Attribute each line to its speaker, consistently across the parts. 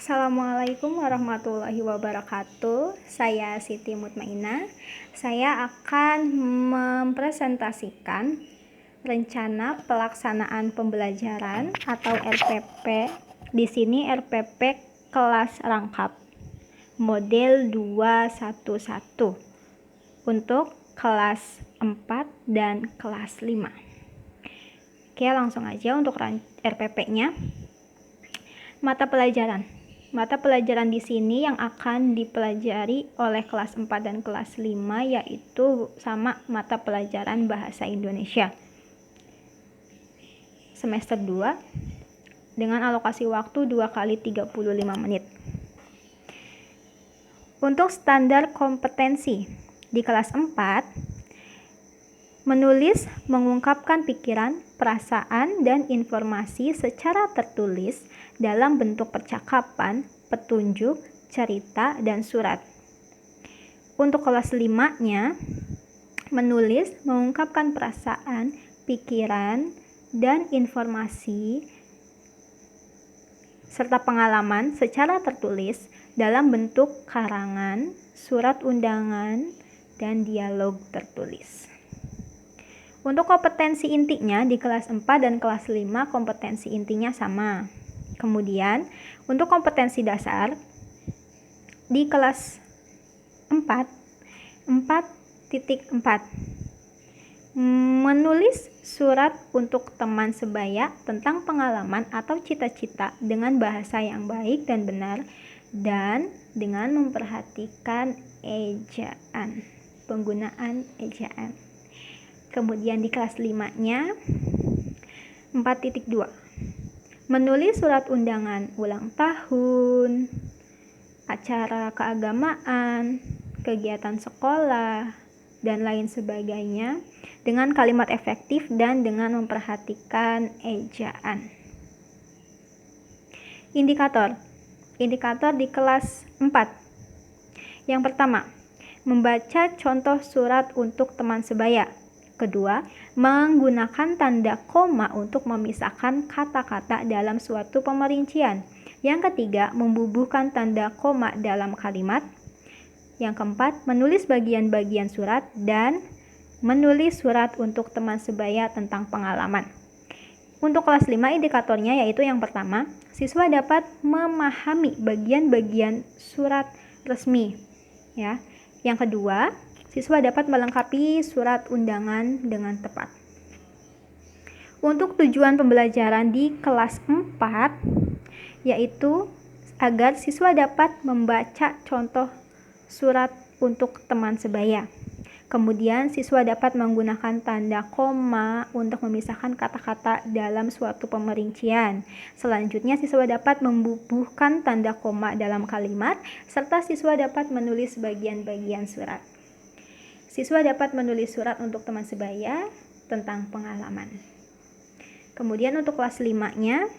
Speaker 1: Assalamualaikum warahmatullahi wabarakatuh. Saya Siti Mutmainah. Saya akan mempresentasikan rencana pelaksanaan pembelajaran atau RPP. Di sini RPP kelas rangkap model 211 untuk kelas 4 dan kelas 5. Oke, langsung aja untuk RPP-nya. Mata pelajaran di sini yang akan dipelajari oleh kelas 4 dan kelas 5 yaitu sama mata pelajaran Bahasa Indonesia. Semester 2 dengan alokasi waktu 2 kali 35 menit. Untuk standar kompetensi di kelas 4, menulis, mengungkapkan pikiran, perasaan, dan informasi secara tertulis dalam bentuk percakapan, petunjuk, cerita, dan surat. Untuk kelas 5-nya, menulis, mengungkapkan perasaan, pikiran, dan informasi serta pengalaman secara tertulis dalam bentuk karangan, surat undangan, dan dialog tertulis. Untuk kompetensi intinya di kelas 4 dan kelas 5 kompetensi intinya sama. Kemudian untuk kompetensi dasar di kelas 4, 4.4 menulis surat untuk teman sebaya tentang pengalaman atau cita-cita dengan bahasa yang baik dan benar dan dengan memperhatikan ejaan, penggunaan ejaan. Kemudian di kelas 5-nya 4.2 menulis surat undangan ulang tahun, acara keagamaan, kegiatan sekolah, dan lain sebagainya dengan kalimat efektif dan dengan memperhatikan ejaan. Indikator di kelas 4. Yang pertama, membaca contoh surat untuk teman sebaya. Kedua, menggunakan tanda koma untuk memisahkan kata-kata dalam suatu pemerincian. Yang ketiga, membubuhkan tanda koma dalam kalimat. Yang keempat, menulis bagian-bagian surat dan menulis surat untuk teman sebaya tentang pengalaman. Untuk kelas 5 indikatornya yaitu yang pertama, siswa dapat memahami bagian-bagian surat resmi. Ya. Yang kedua, siswa dapat melengkapi surat undangan dengan tepat. Untuk tujuan pembelajaran di kelas 4 yaitu agar siswa dapat membaca contoh surat untuk teman sebaya. Kemudian siswa dapat menggunakan tanda koma untuk memisahkan kata-kata dalam suatu pemerincian. Selanjutnya siswa dapat membubuhkan tanda koma dalam kalimat serta siswa dapat menulis bagian-bagian surat. Siswa dapat menulis surat untuk teman sebaya tentang pengalaman. Kemudian untuk kelas 5-nya,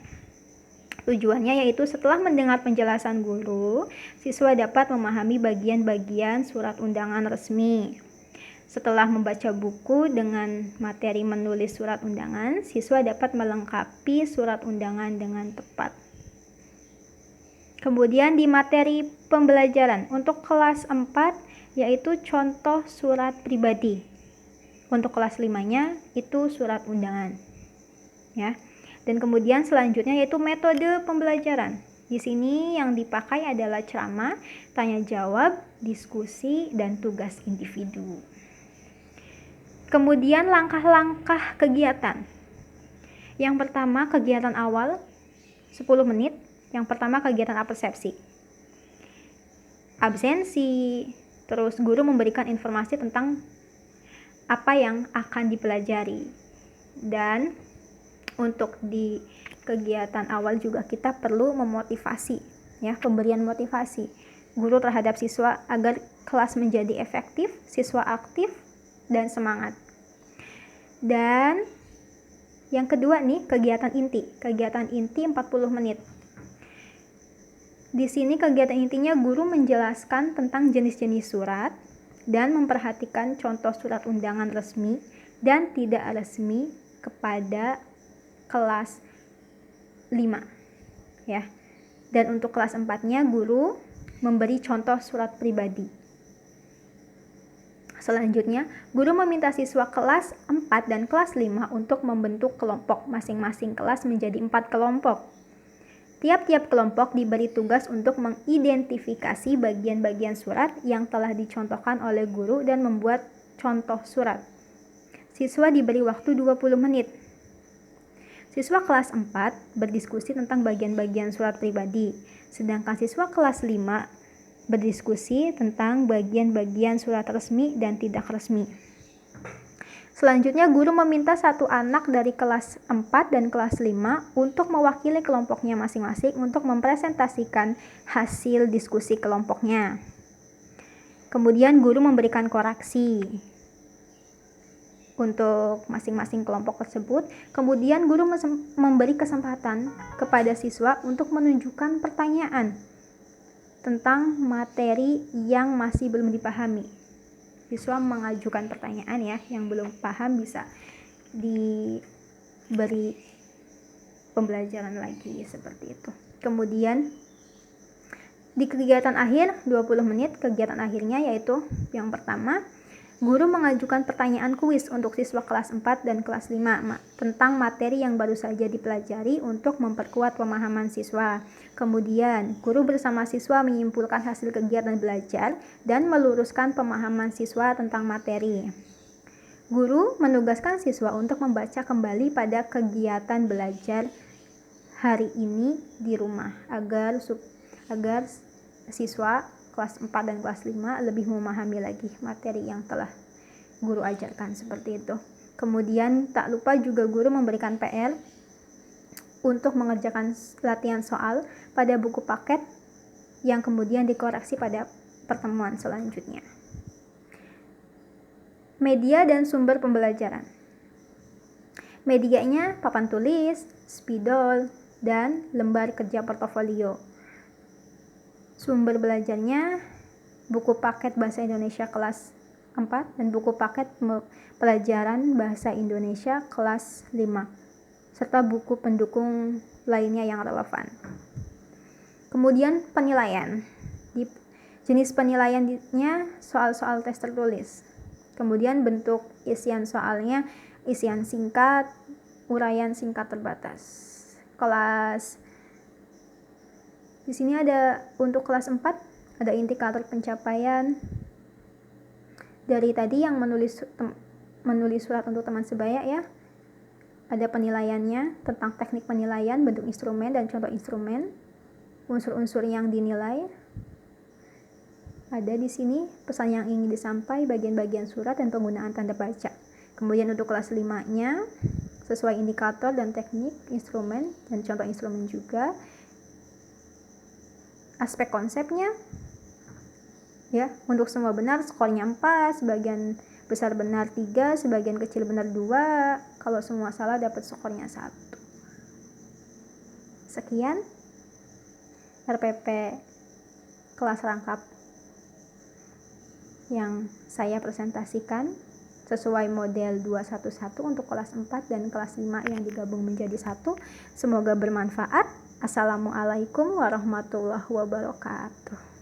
Speaker 1: tujuannya yaitu setelah mendengar penjelasan guru, siswa dapat memahami bagian-bagian surat undangan resmi. Setelah membaca buku dengan materi menulis surat undangan, siswa dapat melengkapi surat undangan dengan tepat. Kemudian di materi pembelajaran untuk kelas 4 yaitu contoh surat pribadi. Untuk kelas 5-nya itu surat undangan. Ya. Dan kemudian selanjutnya yaitu metode pembelajaran. Di sini yang dipakai adalah ceramah, tanya jawab, diskusi, dan tugas individu. Kemudian langkah-langkah kegiatan. Yang pertama kegiatan awal 10 menit. Yang pertama kegiatan appersepsi. Absensi, terus guru memberikan informasi tentang apa yang akan dipelajari. Dan untuk di kegiatan awal juga kita perlu memotivasi, ya, pemberian motivasi guru terhadap siswa agar kelas menjadi efektif, siswa aktif dan semangat. Dan yang kedua nih, kegiatan inti 40 menit. Di sini kegiatan intinya guru menjelaskan tentang jenis-jenis surat dan memperhatikan contoh surat undangan resmi dan tidak resmi kepada kelas 5. Ya. Dan untuk kelas 4-nya guru memberi contoh surat pribadi. Selanjutnya, guru meminta siswa kelas 4 dan kelas 5 untuk membentuk kelompok. Masing-masing kelas menjadi 4 kelompok. Tiap-tiap kelompok diberi tugas untuk mengidentifikasi bagian-bagian surat yang telah dicontohkan oleh guru dan membuat contoh surat. Siswa diberi waktu 20 menit. Siswa kelas 4 berdiskusi tentang bagian-bagian surat pribadi, sedangkan siswa kelas 5 berdiskusi tentang bagian-bagian surat resmi dan tidak resmi. Selanjutnya, guru meminta satu anak dari kelas 4 dan kelas 5 untuk mewakili kelompoknya masing-masing untuk mempresentasikan hasil diskusi kelompoknya. Kemudian guru memberikan koreksi untuk masing-masing kelompok tersebut. Kemudian guru memberi kesempatan kepada siswa untuk menunjukkan pertanyaan tentang materi yang masih belum dipahami. Siswa mengajukan pertanyaan ya, yang belum paham bisa diberi pembelajaran lagi seperti itu. Kemudian di kegiatan akhir 20 menit, kegiatan akhirnya yaitu yang pertama, guru mengajukan pertanyaan kuis untuk siswa kelas 4 dan kelas 5 tentang materi yang baru saja dipelajari untuk memperkuat pemahaman siswa. Kemudian, guru bersama siswa menyimpulkan hasil kegiatan belajar dan meluruskan pemahaman siswa tentang materi. Guru menugaskan siswa untuk membaca kembali pada kegiatan belajar hari ini di rumah agar siswa kelas 4 dan kelas 5 lebih memahami lagi materi yang telah guru ajarkan seperti itu. Kemudian tak lupa juga guru memberikan PR untuk mengerjakan latihan soal pada buku paket yang kemudian dikoreksi pada pertemuan selanjutnya. Media dan sumber pembelajaran. Medianya papan tulis, spidol, dan lembar kerja portofolio. Sumber belajarnya buku paket Bahasa Indonesia kelas 4 dan buku paket pelajaran Bahasa Indonesia kelas 5 serta buku pendukung lainnya yang relevan. Kemudian penilaian. Di jenis penilaiannya soal-soal tes tertulis. Kemudian bentuk isian soalnya isian singkat, uraian singkat terbatas. Di sini ada untuk kelas 4 ada indikator pencapaian. Dari tadi yang menulis surat untuk teman sebaya ya. Ada penilaiannya tentang teknik penilaian, bentuk instrumen dan contoh instrumen, unsur-unsur yang dinilai. Ada di sini pesan yang ingin disampaikan, bagian-bagian surat dan penggunaan tanda baca. Kemudian untuk kelas 5-nya sesuai indikator dan teknik instrumen dan contoh instrumen juga. Aspek konsepnya ya, untuk semua benar skornya 4, sebagian besar benar 3, sebagian kecil benar 2, kalau semua salah dapat skornya 1. Sekian RPP kelas rangkap yang saya presentasikan sesuai model 211 untuk kelas 4 dan kelas 5 yang digabung menjadi 1. Semoga bermanfaat. Assalamualaikum warahmatullahi wabarakatuh.